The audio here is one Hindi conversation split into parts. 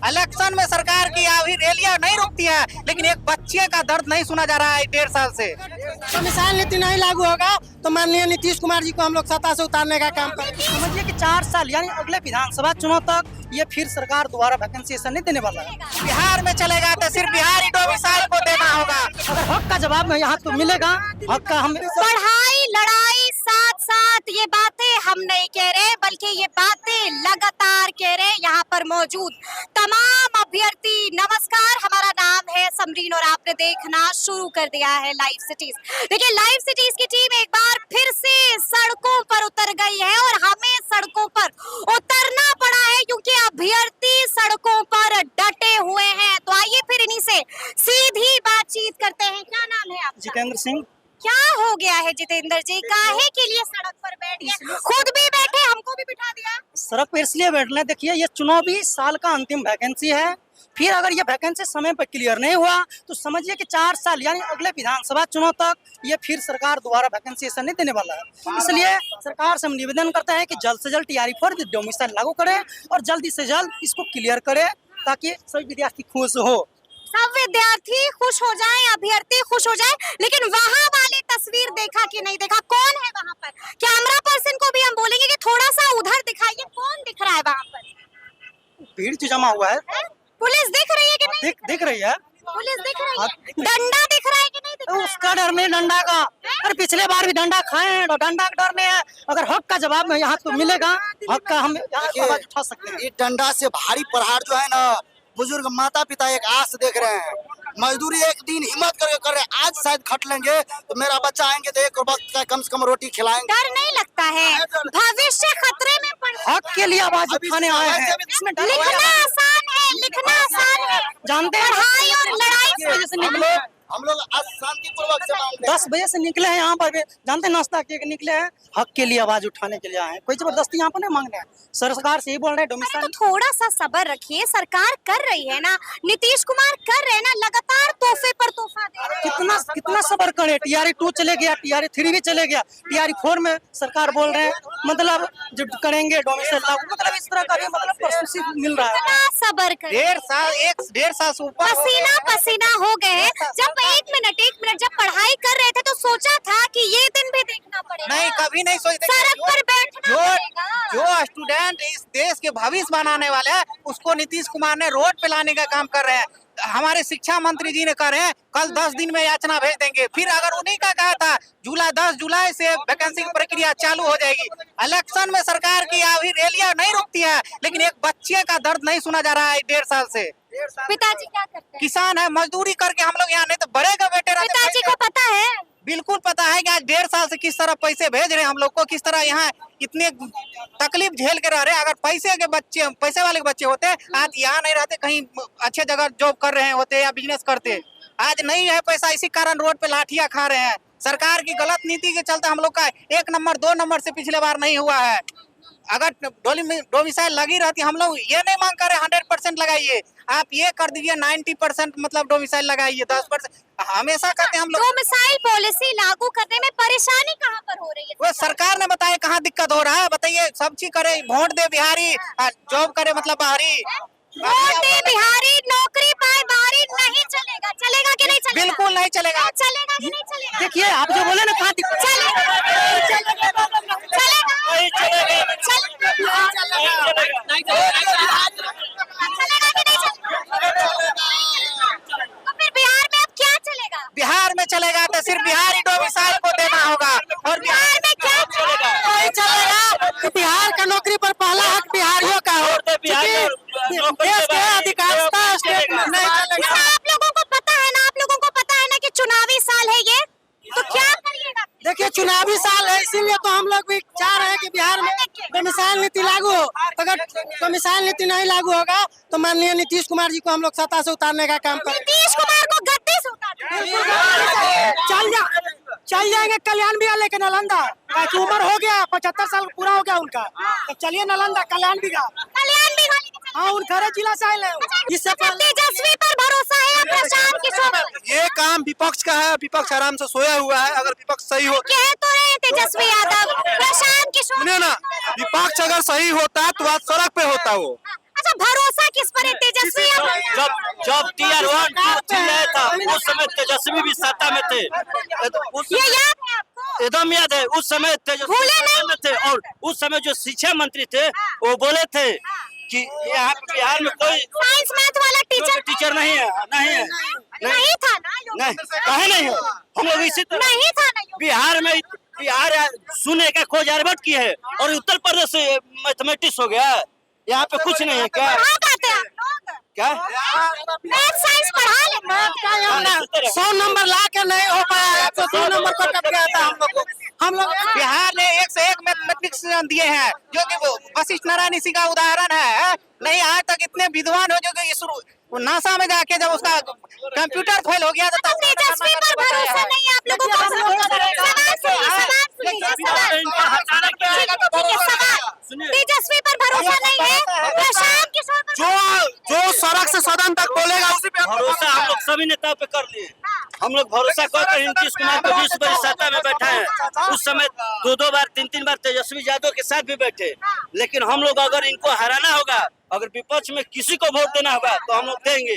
इलेक्शन में सरकार की अभी रैलियां नहीं रुकती है, लेकिन एक बच्चे का दर्द नहीं सुना जा रहा है 1.5 साल से। मिसाल नीति नहीं लागू होगा तो माननीय नीतीश कुमार जी को हम लोग सत्ता से उतारने का काम करेंगे। समझिए कि 4 साल यानी अगले विधानसभा चुनाव तक ये फिर सरकार दोबारा वैकेंसी ऐसा नहीं देने वाला है। बिहार में चलेगा तो सिर्फ बिहारी डोमिसाइल को देना होगा। अगर हक का जवाब यहाँ तो मिलेगा, हक का हम पढ़ाई लड़ाई साथ साथ ये बातें हम नहीं कह रहे, बल्कि ये बातें लगातार कह रहे यहाँ पर मौजूद तमाम अभ्यर्थी। नमस्कार, हमारा नाम है समरीन और आपने देखना शुरू कर दिया है लाइव सिटीज। देखिए, लाइव सिटीज की टीम एक बार फिर से सड़कों पर उतर गई है और हमें सड़कों पर उतरना पड़ा है क्योंकि अभ्यर्थी सड़कों पर डटे हुए हैं। तो आइए फिर इन्हीं से सीधी बातचीत करते हैं। क्या नाम है आपका? जितेंद्र सिंह। क्या हो गया है जितेंद्र जी, काहे के लिए सड़क पर बैठ गए? खुद भी बैठे, हमको भी बिठा दिया। सड़क पर इसलिए बैठ रहे हैं, देखिए ये चुनावी साल का अंतिम वैकेंसी है। फिर अगर ये वैकेंसी समय पर क्लियर नहीं हुआ तो समझिए कि 4 साल यानी अगले विधानसभा चुनाव तक ये फिर सरकार दोबारा वैकेंसी ऐसा नहीं देने वाला है। इसलिए सरकार से हम निवेदन करते हैं कि जल्द से जल्द TRE-4 डोमिसाइल लागू करे और जल्दी से जल्द इसको क्लियर करे ताकि सभी विद्यार्थी खुश हो। सब विद्यार्थी खुश हो जाएं, अभ्यर्थी खुश हो जाएं। लेकिन वहाँ वाली तस्वीर देखा कि नहीं देखा? कौन है वहाँ पर? कैमरा पर्सन को भी हम बोलेंगे कि थोड़ा सा उधर दिखाइए, कौन दिख रहा है वहाँ पर? भीड़ जो जमा हुआ है। पुलिस दिख रही है कि नहीं? दिख रही है। पुलिस दिख रही है। डंडा दिख रहा है कि नहीं दिख रहा है? उसका डर नहीं, डंडा का। अरे पिछले बार भी डंडा खाए हैं, डंडा का डर नहीं है। अगर हक का जवाब यहाँ तो मिलेगा, हक का हम यहाँ आवाज उठा सकते हैं। ये डंडा से भारी प्रहार जो है ना, बुजुर्ग माता पिता एक आस देख रहे हैं। मजदूरी एक दिन हिम्मत करके कर रहे हैं, आज शायद खट लेंगे तो मेरा बच्चा आएंगे तो एक वक्त का कम से कम रोटी खिलाएंगे। डर नहीं लगता है? भविष्य खतरे में पड़। हक के लिए आवाज उठाने आए हैं। इसमें डर लिखना आसान है, लिखना आसान है। जानते हैं पढ़ाई और लड़ाई से हम लोग आज शांतिपूर्वक से मांग रहे हैं। 10 बजे से निकले हैं यहाँ पर भी, जानते हैं नाश्ता के निकले हैं, हक के लिए आवाज उठाने के लिए आए हैं। कोई जबरदस्ती यहाँ पर नहीं मांग रहे हैं। सरकार से ही बोल रहे हैं डोमिसाइल। तो थोड़ा सा सब्र रखिए, सरकार कर रही है ना, नीतीश कुमार कर रहे हैं ना, लगातार तोहफे पर तोहफा दे रहे हैं। कितना सब्र करें? TRE-2 चले गया, TRE-3 भी चले गया, TRE-4 में सरकार बोल रहे हैं मतलब जो करेंगे डोमिसाइल लागू, मतलब इस तरह का भी मतलब प्रस्तुति मिल रहा है। कितना सब्र करें? 1.5 साल से ऊपर पसीना पसीना हो गए। जब एक मिनट जब पढ़ाई कर रहे थे तो सोचा था कि ये दिन भी देखना पड़ेगा। नहीं, कभी नहीं सोचते। सड़क पर बैठना पड़ेगा। जो स्टूडेंट इस देश के भविष्य बनाने वाले हैं उसको नीतीश कुमार ने रोड पे लाने का काम कर रहे हैं। हमारे शिक्षा मंत्री जी ने कह रहे हैं कल 10 दिन में याचना भेज देंगे। फिर अगर उन्हीं का कहा था 10 जुलाई से वैकेंसी की प्रक्रिया चालू हो जाएगी। इलेक्शन में सरकार की अभी रैलियां नहीं रुकती है, लेकिन एक बच्चे का दर्द नहीं सुना जा रहा है 1.5 साल से। पिताजी क्या करते हैं? किसान है, मजदूरी करके हम लोग यहाँ, नहीं तो बड़े का बेटे रहते। पिताजी को पता है? बिल्कुल पता है कि आज 1.5 साल से किस तरह पैसे भेज रहे हैं हम लोग को, किस तरह यहाँ इतने तकलीफ झेल के रह रहे हैं। अगर पैसे वाले बच्चे होते आज यहाँ नहीं रहते, कहीं अच्छे जगह जॉब कर रहे होते या बिजनेस करते। आज नहीं है पैसा, इसी कारण रोड पे लाठियां खा रहे हैं। सरकार की गलत नीति के चलते हम लोग का 1 नंबर 2 नंबर से पिछले बार नहीं हुआ है। अगर डोमिसाइल लगी रहती, हम लोग ये नहीं मांग कर रहे 100% लगाइए, आप ये कर दीजिए 90% मतलब डोमिसाइल लगाइए। 10% हमेशा कहते हैं हम लोग। डोमिसाइल पॉलिसी लागू करने में परेशानी कहाँ पर हो रही है? वो सरकार ने बताया कहाँ दिक्कत हो रहा है, बताइए। सब चीज करे, वोट दे बिहारी, जॉब करे मतलब बाहरी। वोट दे बिहारी, नौकरी पाए बाहरी, नहीं चलेगा। चलेगा कि नहीं चलेगा? बिल्कुल नहीं चलेगा। चलेगा कि नहीं चलेगा? देखिए आप जो बोले ना कहाँ दिक्कत बिहार में चलेगा तो सिर्फ बिहारी डोमिसाइल को देना होगा। और बिहार में क्या चलेगा? नहीं चलेगा कि बिहार का नौकरी पर पहला हक बिहारियों का हो। देश के अधिकांशता स्टेट में नहीं चलेगा। आप लोगों को पता है ना कि चुनावी साल है ये, तो क्या करिएगा? देखिए चुनावी साल है, इसीलिए तो हम लोग भी चाह रहे हैं कि बिहार में डोमिसाइल नीति लागू हो। अगर डोमिसाइल नीति नहीं लागू होगा तो माननीय नीतीश कुमार जी को हम लोग सत्ता से उतारने का काम करेंगे। नीतीश कुमार को गद्दी से उतार चल जाएंगे कल्याण बिहार लेके नालंदा, ताकि उम्र हो गया 75 साल पूरा हो गया उनका, तो चलिए नालंदा कल्याण बिहार। हाँ, उन खरे जिला से आए हैं। इससे तेजस्वी पर भरोसा है प्रशांत किशोर? ये काम विपक्ष का है, विपक्ष आराम से सोया हुआ है। अगर विपक्ष सही हो कह तो रहे हैं तेजस्वी यादव, प्रशांत किशोर। सुने ना, विपक्ष अगर सही होता तो आज सड़क पे होता वो। अच्छा, भरोसा किस पर है? तेजस्वी जब टीआर 1 2 आया था उस समय तेजस्वी भी सत्ता में थे। ये याद है आपको? एकदम याद है, उस समय तेजस्वी भूले सत्ता में थे और उस समय जो शिक्षा मंत्री थे वो बोले थे कि यहाँ बिहार में कोई साइंस मैथ वाला टीचर नहीं है, नहीं था ना? नहीं, कहे नहीं है। हम लोग इसी तरह नहीं था ना? बिहार सुने का खोज आर्यभट्ट की है और उत्तर प्रदेश से मैथमेटिक्स हो गया। यहाँ पे कुछ नहीं है क्या? कहाँ पाते हैं आप लोग? क्या मैथ साइंस पढ़ा ले। 100 नंबर ला के नहीं हो पाया तो 2 नंबर पर कट गया था हम लोग बिहार ने एक से एक मैथमेटिक्स दिए हैं जो कि वशिष्ठ नारायण इसी का उदाहरण है। नहीं आज तक इतने विद्वान हो जो कि नासा में जाके जब उसका कंप्यूटर फेल हो गया तो तेजस्वी पर भरोसा नहीं है आप लोगों का? तेजस्वी पर भरोसा नहीं है, प्रशांत किशोर पर जो सड़क से सदन तक बोलेगा उसी पे भरोसा हम लोग सभी नेताओं पे कर लिए। हम लोग भरोसा करके नीतीश कुमार को 20 बजे सत्ता में बैठा है। उस समय 2 बार 3 बार तेजस्वी यादव के साथ भी बैठे, लेकिन हम लोग अगर इनको हराना होगा, अगर विपक्ष में किसी को वोट देना होगा तो हम लोग देंगे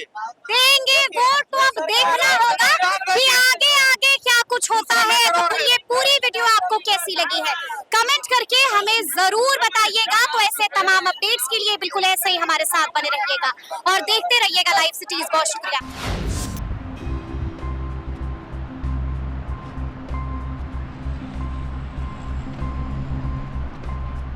वोट। तो अब देखना होगा कि आगे आगे क्या कुछ होता है। तो फिर ये पूरी वीडियो आपको कैसी लगी है कमेंट करके हमें जरूर बताइएगा। तो ऐसे तमाम अपडेट्स के लिए बिल्कुल ऐसे ही हमारे साथ बने रहिएगा और देखते रहिएगा लाइव सिटीज। बहुत शुक्रिया।